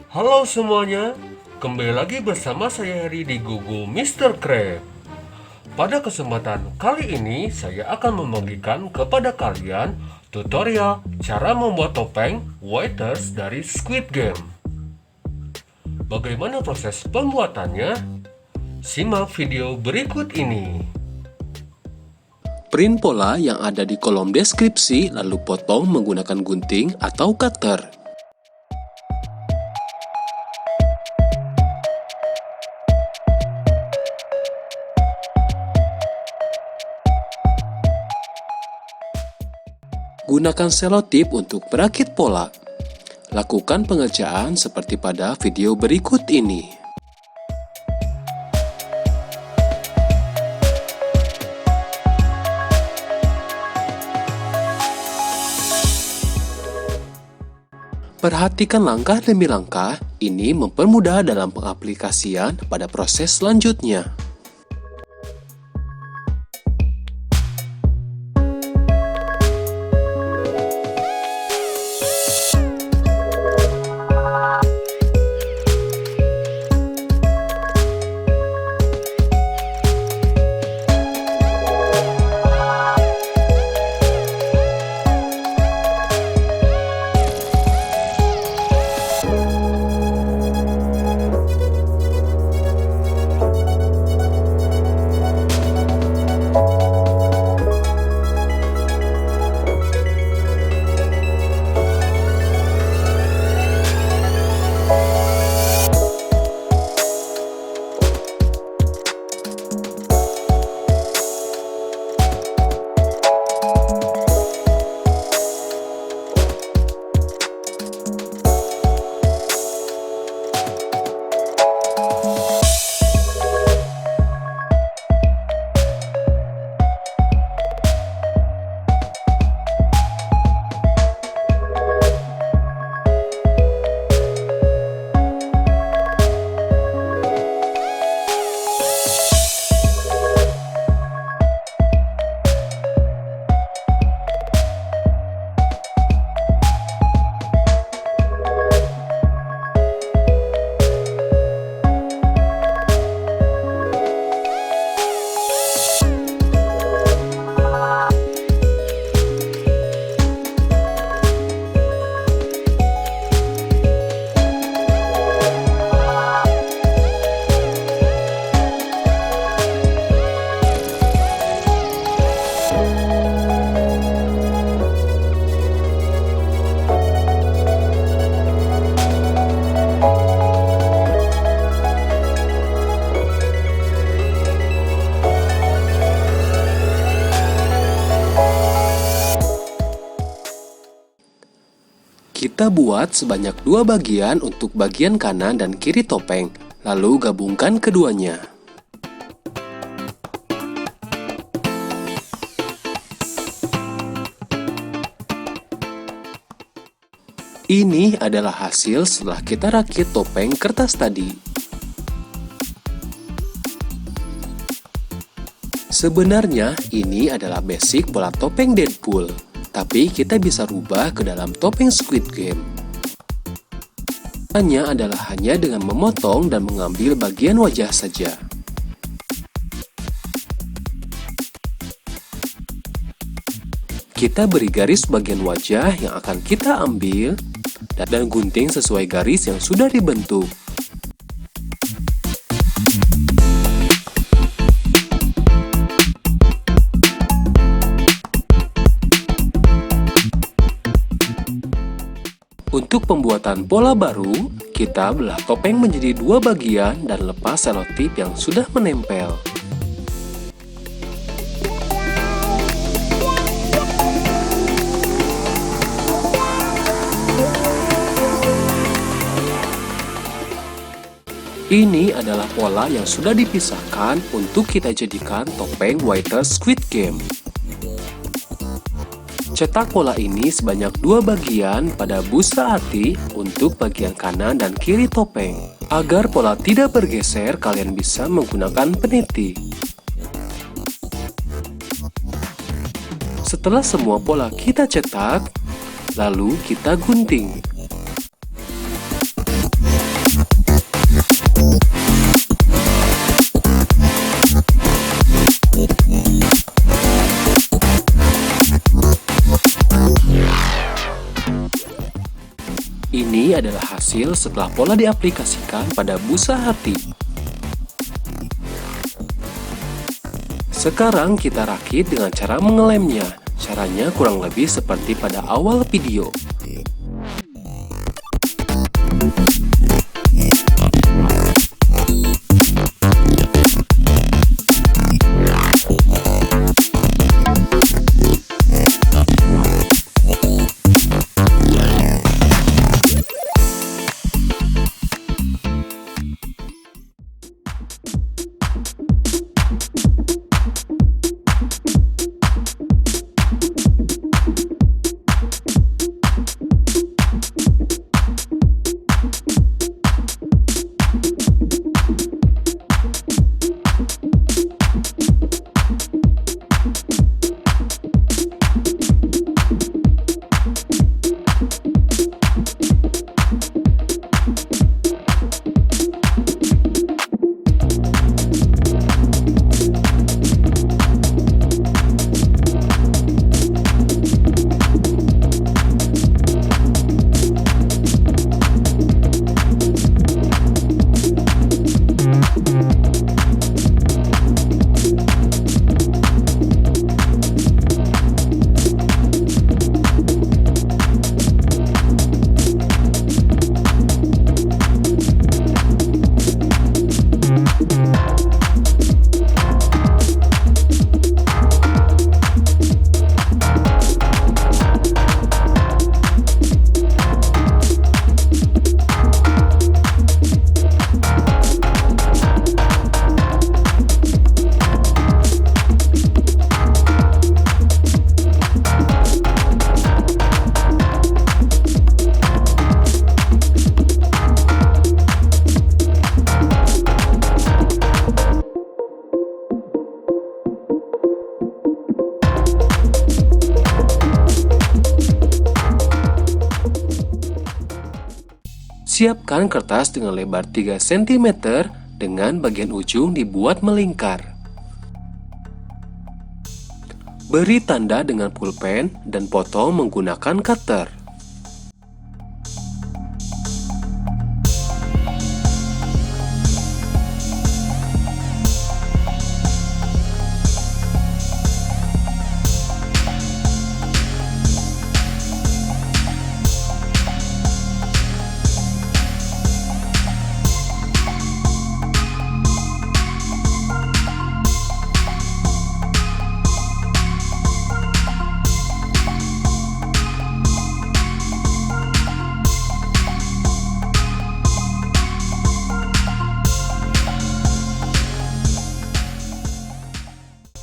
Halo semuanya, kembali lagi bersama saya Heri di Google Mr. Crab. Pada kesempatan kali ini, saya akan membagikan kepada kalian tutorial cara membuat topeng waiters dari Squid Game. Bagaimana proses pembuatannya? Simak video berikut ini. Print pola yang ada di kolom deskripsi lalu potong menggunakan gunting atau cutter. Gunakan selotip untuk merakit pola. Lakukan pengerjaan seperti pada video berikut ini. Perhatikan langkah demi langkah, ini mempermudah dalam pengaplikasian pada proses selanjutnya. Kita buat sebanyak 2 bagian untuk bagian kanan dan kiri topeng, lalu gabungkan keduanya. Ini adalah hasil setelah kita rakit topeng kertas tadi. Sebenarnya ini adalah basic pola topeng Deadpool, tapi kita bisa rubah ke dalam topeng Squid Game. Hanya dengan memotong dan mengambil bagian wajah saja. Kita beri garis bagian wajah yang akan kita ambil dan gunting sesuai garis yang sudah dibentuk. Untuk pembuatan pola baru, kita belah topeng menjadi 2 bagian dan lepas selotip yang sudah menempel. Ini adalah pola yang sudah dipisahkan untuk kita jadikan topeng waiters Squid Game. Cetak pola ini sebanyak 2 bagian pada busa hati untuk bagian kanan dan kiri topeng. Agar pola tidak bergeser, kalian bisa menggunakan peniti. Setelah semua pola kita cetak, lalu kita gunting. Ini adalah hasil setelah pola diaplikasikan pada busa hati. Sekarang kita rakit dengan cara mengelemnya. Caranya kurang lebih seperti pada awal video. Siapkan kertas dengan lebar 3 cm dengan bagian ujung dibuat melingkar. Beri tanda dengan pulpen dan potong menggunakan cutter.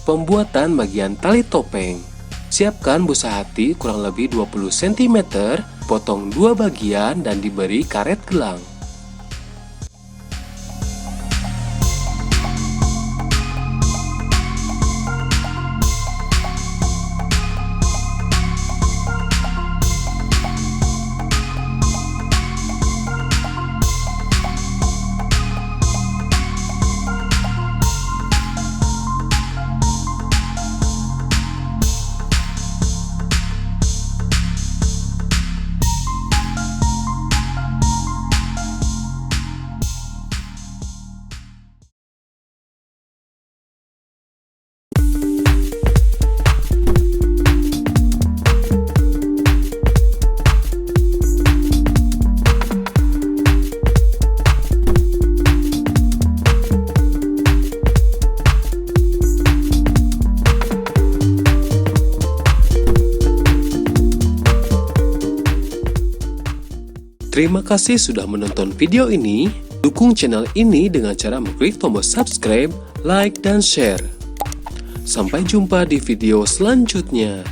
Pembuatan bagian tali topeng. Siapkan busa hati kurang lebih 20 cm, potong 2 bagian dan diberi karet gelang. Terima kasih sudah menonton video ini. Dukung channel ini dengan cara mengklik tombol subscribe, like, dan share. Sampai jumpa di video selanjutnya.